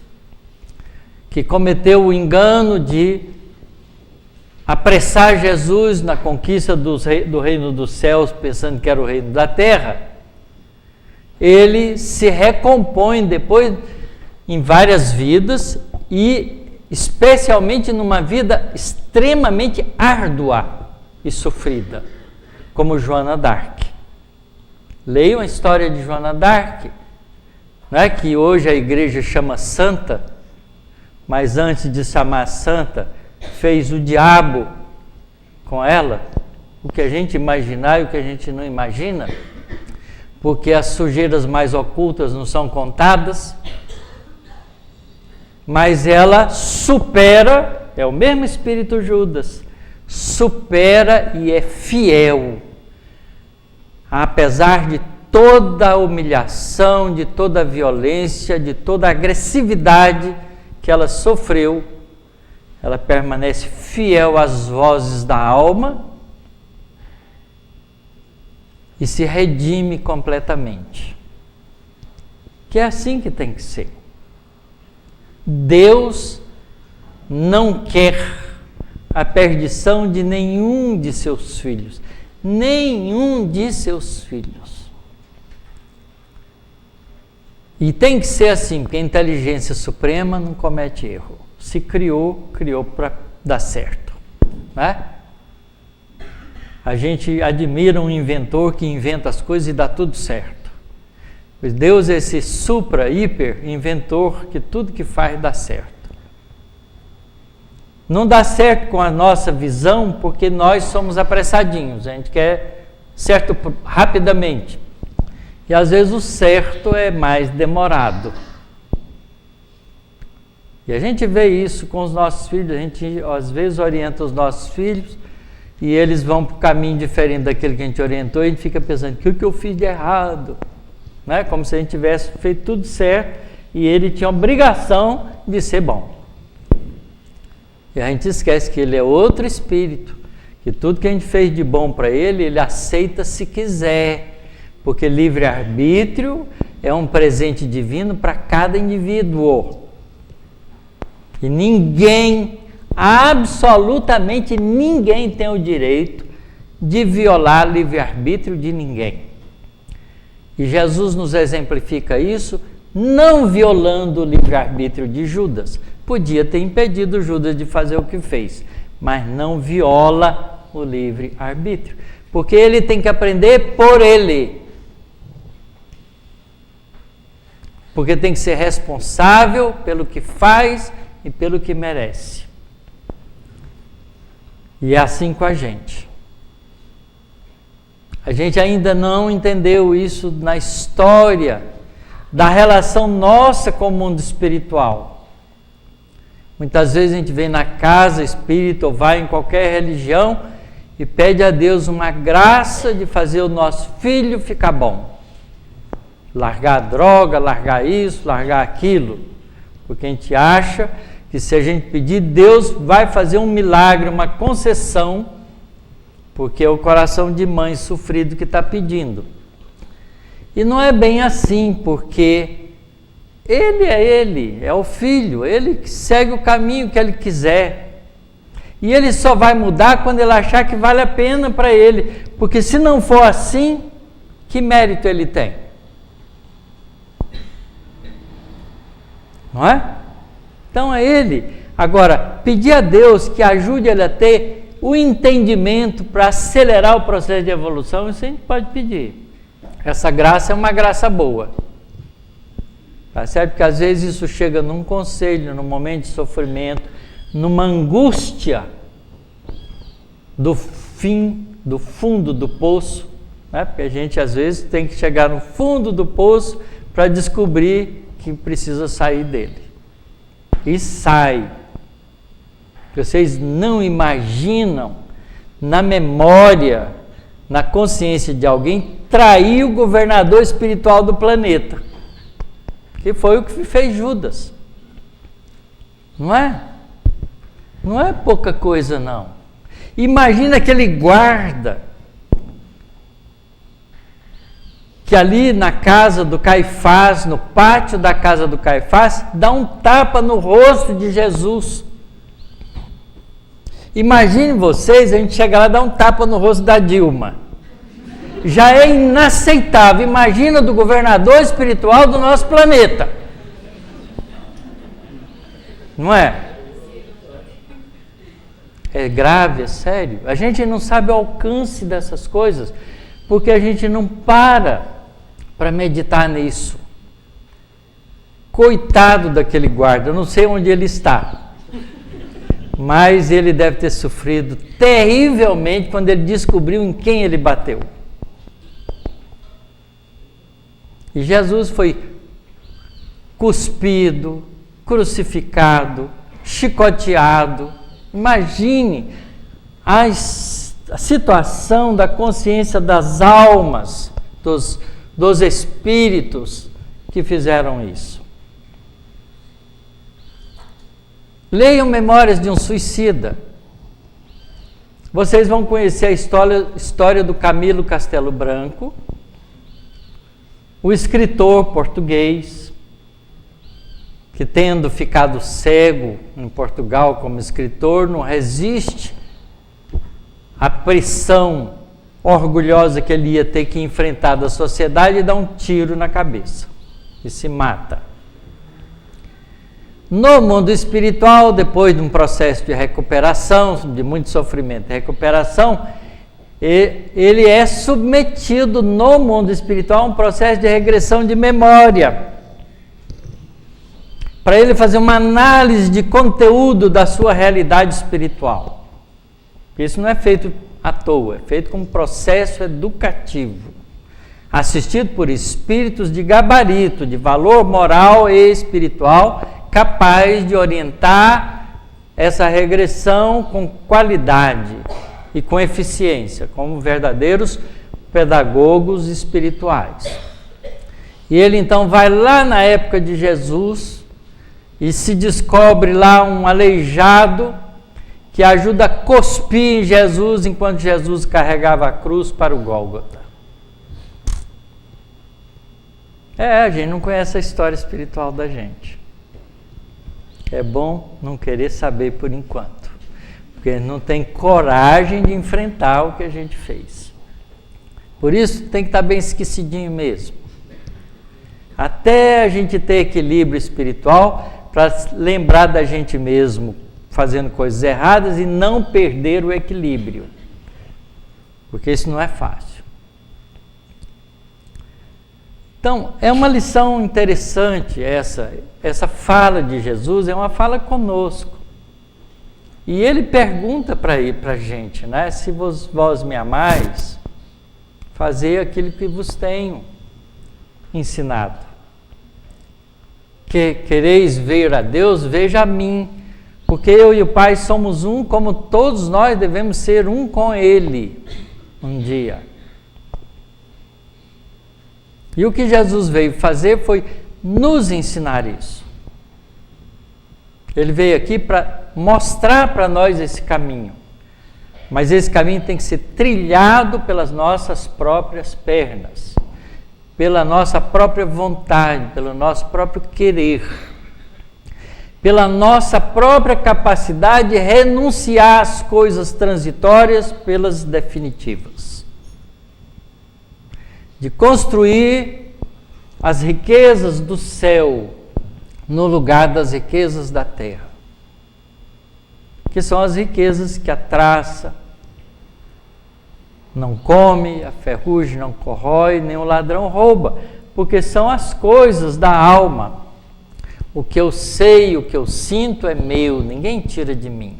que cometeu o engano de apressar Jesus na conquista do reino dos céus, pensando que era o reino da terra, ele se recompõe depois em várias vidas e especialmente numa vida extremamente árdua e sofrida, como Joana d'Arc. Leiam a história de Joana d'Arc, né, que hoje a igreja chama santa, mas antes de chamar santa, fez o diabo com ela, o que a gente imaginar e o que a gente não imagina, porque as sujeiras mais ocultas não são contadas, mas ela supera, é o mesmo espírito Judas, supera e é fiel, apesar de toda a humilhação, de toda a violência, de toda a agressividade que ela sofreu, ela permanece fiel às vozes da alma e se redime completamente. Que é assim que tem que ser. Deus não quer a perdição de nenhum de seus filhos. Nenhum de seus filhos. E tem que ser assim, porque a inteligência suprema não comete erro. Se criou para dar certo, né? A gente admira um inventor que inventa as coisas e dá tudo certo. Pois Deus é esse supra, hiper inventor que tudo que faz dá certo. Não dá certo com a nossa visão porque nós somos apressadinhos, a gente quer certo rapidamente. E às vezes o certo é mais demorado. E a gente vê isso com os nossos filhos, a gente às vezes orienta os nossos filhos e eles vão para o caminho diferente daquele que a gente orientou e a gente fica pensando, o que eu fiz de errado? Né? Como se a gente tivesse feito tudo certo e ele tinha a obrigação de ser bom. E a gente esquece que ele é outro espírito, que tudo que a gente fez de bom para ele, ele aceita se quiser, porque livre-arbítrio é um presente divino para cada indivíduo. E ninguém, absolutamente ninguém tem o direito de violar livre-arbítrio de ninguém. E Jesus nos exemplifica isso não violando o livre-arbítrio de Judas. Podia ter impedido Judas de fazer o que fez, mas não viola o livre-arbítrio, porque ele tem que aprender por ele. Porque tem que ser responsável pelo que faz e pelo que merece. E é assim com a gente. A gente ainda não entendeu isso na história da relação nossa com o mundo espiritual. Muitas vezes a gente vem na casa espírita ou vai em qualquer religião e pede a Deus uma graça de fazer o nosso filho ficar bom. Largar a droga, largar isso, largar aquilo. Porque a gente acha que se a gente pedir, Deus vai fazer um milagre, uma concessão, porque é o coração de mãe sofrido que está pedindo. E não é bem assim, porque ele é o filho, ele que segue o caminho que ele quiser. E ele só vai mudar quando ele achar que vale a pena para ele, porque se não for assim, que mérito ele tem? Não é? Então é ele. Agora, pedir a Deus que ajude ele a ter o entendimento para acelerar o processo de evolução, isso a gente pode pedir. Essa graça é uma graça boa. Tá certo? Porque às vezes isso chega num conselho, num momento de sofrimento, numa angústia do fim, do fundo do poço, né? Porque a gente às vezes tem que chegar no fundo do poço para descobrir que precisa sair dele. E sai. Vocês não imaginam, na memória, na consciência de alguém, trair o governador espiritual do planeta. Que foi o que fez Judas. Não é? Não é pouca coisa, não. Imagina aquele guarda que ali na casa do Caifás, no pátio da casa do Caifás, dá um tapa no rosto de Jesus. Imagine vocês, a gente chega lá e dá um tapa no rosto da Dilma. Já é inaceitável. Imagina do governador espiritual do nosso planeta. Não é? É grave, é sério. A gente não sabe o alcance dessas coisas, porque a gente não para meditar nisso. Coitado daquele guarda, eu não sei onde ele está, mas ele deve ter sofrido terrivelmente quando ele descobriu em quem ele bateu. E Jesus foi cuspido, crucificado, chicoteado. Imagine a situação da consciência das almas, dos espíritos que fizeram isso. Leiam Memórias de um Suicida. Vocês vão conhecer a história do Camilo Castelo Branco, o escritor português, que tendo ficado cego em Portugal como escritor, não resiste à pressão orgulhosa que ele ia ter que enfrentar da sociedade e dá um tiro na cabeça e se mata. No mundo espiritual, depois de um processo de recuperação, de muito sofrimento e recuperação, ele é submetido no mundo espiritual a um processo de regressão de memória, para ele fazer uma análise de conteúdo da sua realidade espiritual. Isso não é feito à toa, é feito como processo educativo, assistido por espíritos de gabarito, de valor moral e espiritual, capaz de orientar essa regressão com qualidade e com eficiência, como verdadeiros pedagogos espirituais. E ele então vai lá na época de Jesus e se descobre lá um aleijado que ajuda a cuspir em Jesus enquanto Jesus carregava a cruz para o Gólgota. A gente não conhece a história espiritual da gente. É bom não querer saber por enquanto, porque não tem coragem de enfrentar o que a gente fez. Por isso tem que estar bem esquecidinho mesmo. Até a gente ter equilíbrio espiritual para lembrar da gente mesmo fazendo coisas erradas e não perder o equilíbrio. Porque isso não é fácil. Então, é uma lição interessante essa fala de Jesus, é uma fala conosco. E ele pergunta para a gente, né? Se vós me amais, fazei aquilo que vos tenho ensinado. Que quereis ver a Deus, veja a mim. Porque eu e o Pai somos um, como todos nós devemos ser um com Ele um dia. E o que Jesus veio fazer foi nos ensinar isso. Ele veio aqui para mostrar para nós esse caminho. Mas esse caminho tem que ser trilhado pelas nossas próprias pernas, pela nossa própria vontade, pelo nosso próprio querer, pela nossa própria capacidade de renunciar às coisas transitórias pelas definitivas. De construir as riquezas do céu no lugar das riquezas da terra, que são as riquezas que a traça não come, a ferrugem não corrói, nem o ladrão rouba, porque são as coisas da alma. O que eu sei, o que eu sinto é meu, ninguém tira de mim.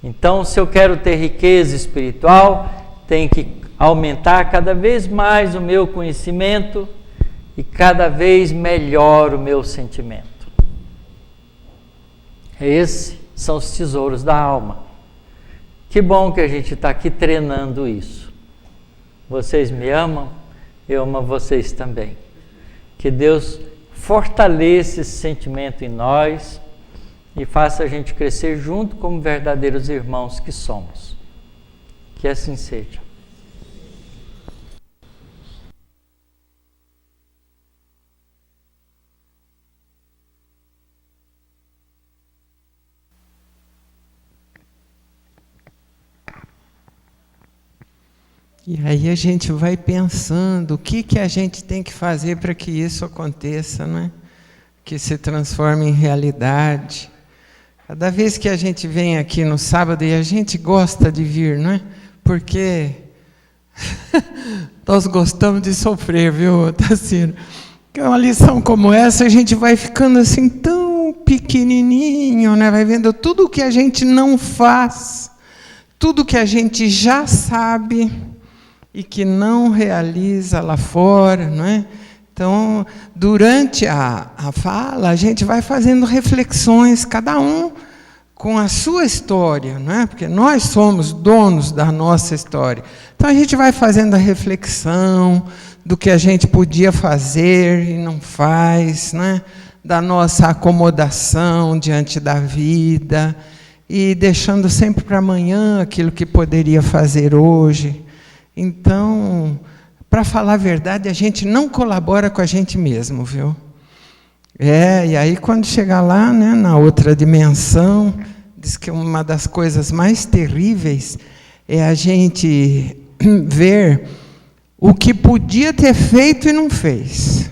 Então, se eu quero ter riqueza espiritual, tem que aumentar cada vez mais o meu conhecimento e cada vez melhor o meu sentimento. Esses são os tesouros da alma. Que bom que a gente está aqui treinando isso. Vocês me amam, eu amo vocês também. Que Deus fortaleça esse sentimento em nós e faça a gente crescer junto como verdadeiros irmãos que somos. Que assim seja. E aí a gente vai pensando o que a gente tem que fazer para que isso aconteça, né? Que se transforme em realidade. Cada vez que a gente vem aqui no sábado, e a gente gosta de vir, não é? Porque nós gostamos de sofrer, viu, Tassino? Que uma lição como essa, a gente vai ficando assim tão pequenininho, né? Vai vendo tudo o que a gente não faz, tudo que a gente já sabe e que não realiza lá fora, não é? Então, durante a fala, a gente vai fazendo reflexões, cada um com a sua história, não é? Porque nós somos donos da nossa história. Então, a gente vai fazendo a reflexão do que a gente podia fazer e não faz, né? Da nossa acomodação diante da vida e deixando sempre para amanhã aquilo que poderia fazer hoje. Então, para falar a verdade, a gente não colabora com a gente mesmo, viu? E aí quando chegar lá, né, na outra dimensão, diz que uma das coisas mais terríveis é a gente ver o que podia ter feito e não fez.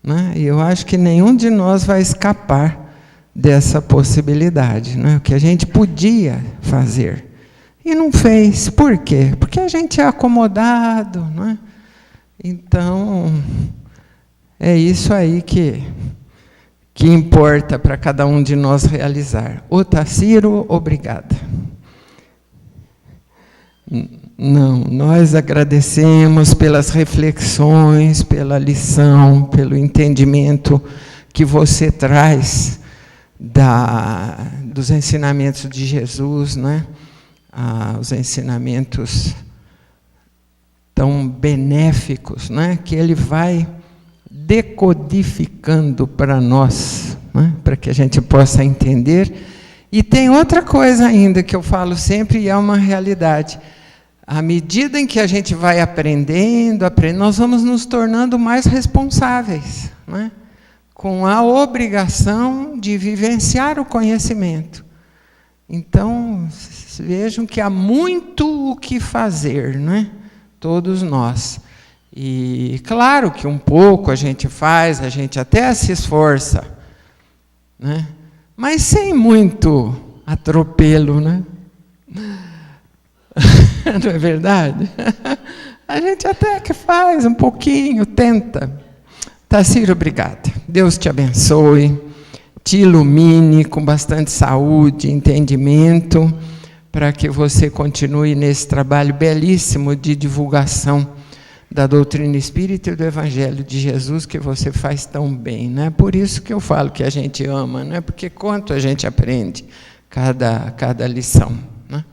Né? E eu acho que nenhum de nós vai escapar dessa possibilidade, né? O que a gente podia fazer e não fez. Por quê? Porque a gente é acomodado, não é? Então, é isso aí que importa para cada um de nós realizar. Ô Tassiro, obrigada. Não, nós agradecemos pelas reflexões, pela lição, pelo entendimento que você traz dos ensinamentos de Jesus, né? Os ensinamentos tão benéficos, né? Que Ele vai decodificando para nós, né? Para que a gente possa entender. E tem outra coisa ainda que eu falo sempre e é uma realidade. À medida em que a gente vai aprendendo, nós vamos nos tornando mais responsáveis, né? Com a obrigação de vivenciar o conhecimento. Então, vejam que há muito o que fazer, né? Todos nós. E claro que um pouco a gente faz, a gente até se esforça, né? Mas sem muito atropelo, né? Não é verdade? A gente até que faz um pouquinho, tenta. Tacírio, obrigada. Deus te abençoe, te ilumine com bastante saúde, entendimento, para que você continue nesse trabalho belíssimo de divulgação da doutrina espírita e do Evangelho de Jesus, que você faz tão bem, né? Por isso que eu falo que a gente ama, né? Porque quanto a gente aprende cada lição, né?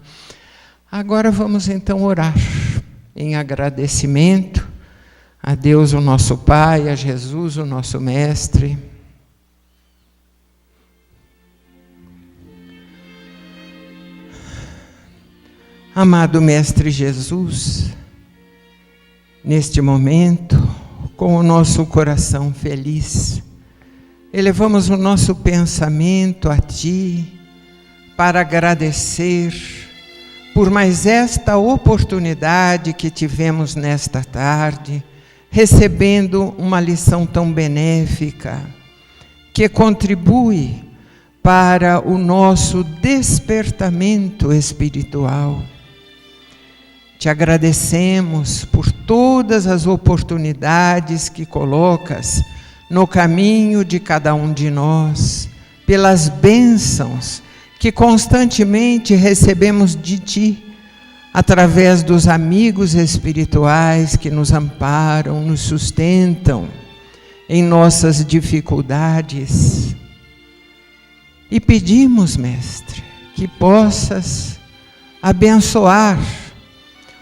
Agora vamos então orar em agradecimento a Deus, o nosso Pai, a Jesus, o nosso Mestre. Amado Mestre Jesus, neste momento, com o nosso coração feliz, elevamos o nosso pensamento a Ti para agradecer por mais esta oportunidade que tivemos nesta tarde, recebendo uma lição tão benéfica, que contribui para o nosso despertamento espiritual. Te agradecemos por todas as oportunidades que colocas no caminho de cada um de nós, pelas bênçãos que constantemente recebemos de Ti, através dos amigos espirituais que nos amparam, nos sustentam em nossas dificuldades. E pedimos, Mestre, que possas abençoar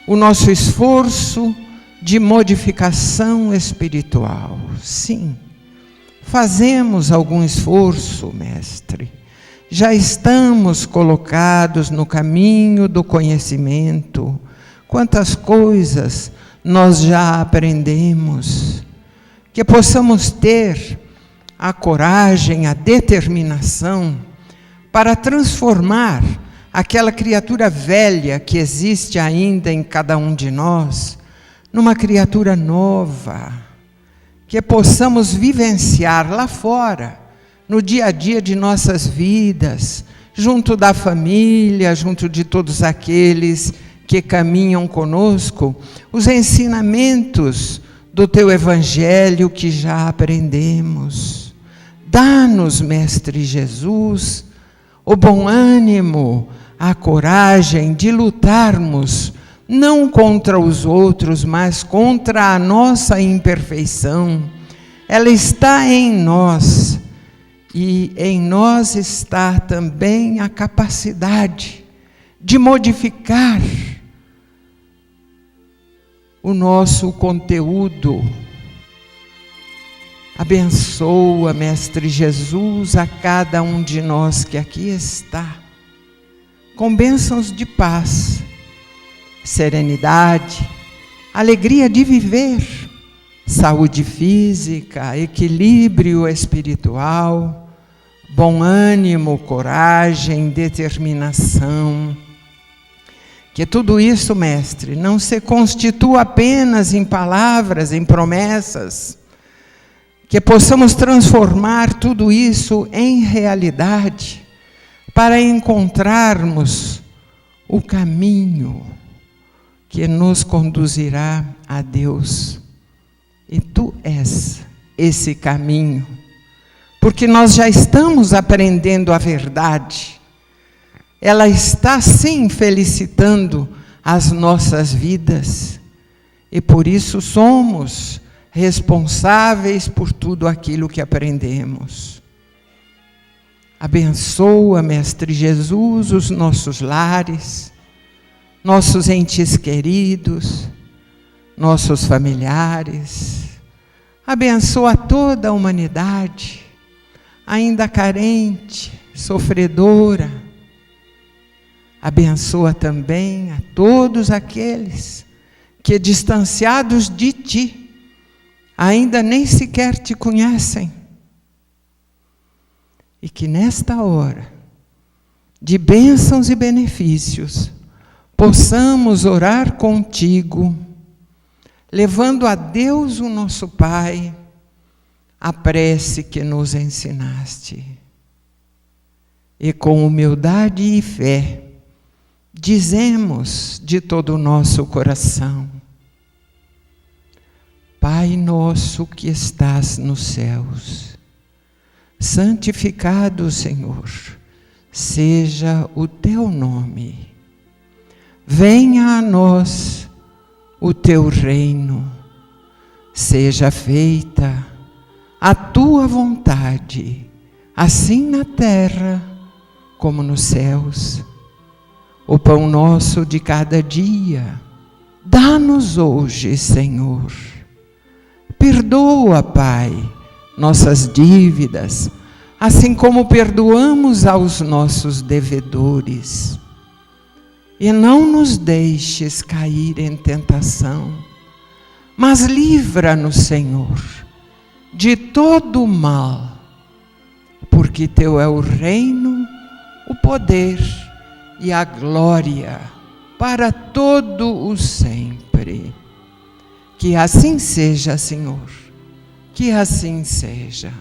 o nosso esforço de modificação espiritual. Sim, fazemos algum esforço, Mestre. Já estamos colocados no caminho do conhecimento. Quantas coisas nós já aprendemos. Que possamos ter a coragem, a determinação para transformar aquela criatura velha que existe ainda em cada um de nós, numa criatura nova, que possamos vivenciar lá fora, no dia a dia de nossas vidas, junto da família, junto de todos aqueles que caminham conosco, os ensinamentos do Teu Evangelho que já aprendemos. Dá-nos, Mestre Jesus, o bom ânimo, a coragem de lutarmos, não contra os outros, mas contra a nossa imperfeição. Ela está em nós, e em nós está também a capacidade de modificar o nosso conteúdo. Abençoa, Mestre Jesus, a cada um de nós que aqui está, com bênçãos de paz, serenidade, alegria de viver, saúde física, equilíbrio espiritual, bom ânimo, coragem, determinação. Que tudo isso, Mestre, não se constitua apenas em palavras, em promessas, que possamos transformar tudo isso em realidade, para encontrarmos o caminho que nos conduzirá a Deus. E Tu és esse caminho, porque nós já estamos aprendendo a verdade. Ela está sim felicitando as nossas vidas, e por isso somos responsáveis por tudo aquilo que aprendemos. Abençoa, Mestre Jesus, os nossos lares, nossos entes queridos, nossos familiares. Abençoa toda a humanidade, ainda carente, sofredora. Abençoa também a todos aqueles que, distanciados de Ti, ainda nem sequer Te conhecem. E que nesta hora de bênçãos e benefícios possamos orar contigo, levando a Deus, o nosso Pai, a prece que nos ensinaste. E com humildade e fé, dizemos de todo o nosso coração: Pai nosso que estás nos céus, santificado, Senhor, seja o teu nome. Venha a nós o teu reino. Seja feita a tua vontade, assim na terra como nos céus. O pão nosso de cada dia, dá-nos hoje, Senhor. Perdoa, Pai, nossas dívidas, assim como perdoamos aos nossos devedores. E não nos deixes cair em tentação, mas livra-nos, Senhor, de todo o mal, porque Teu é o reino, o poder e a glória para todo o sempre. Que assim seja, Senhor, que assim seja.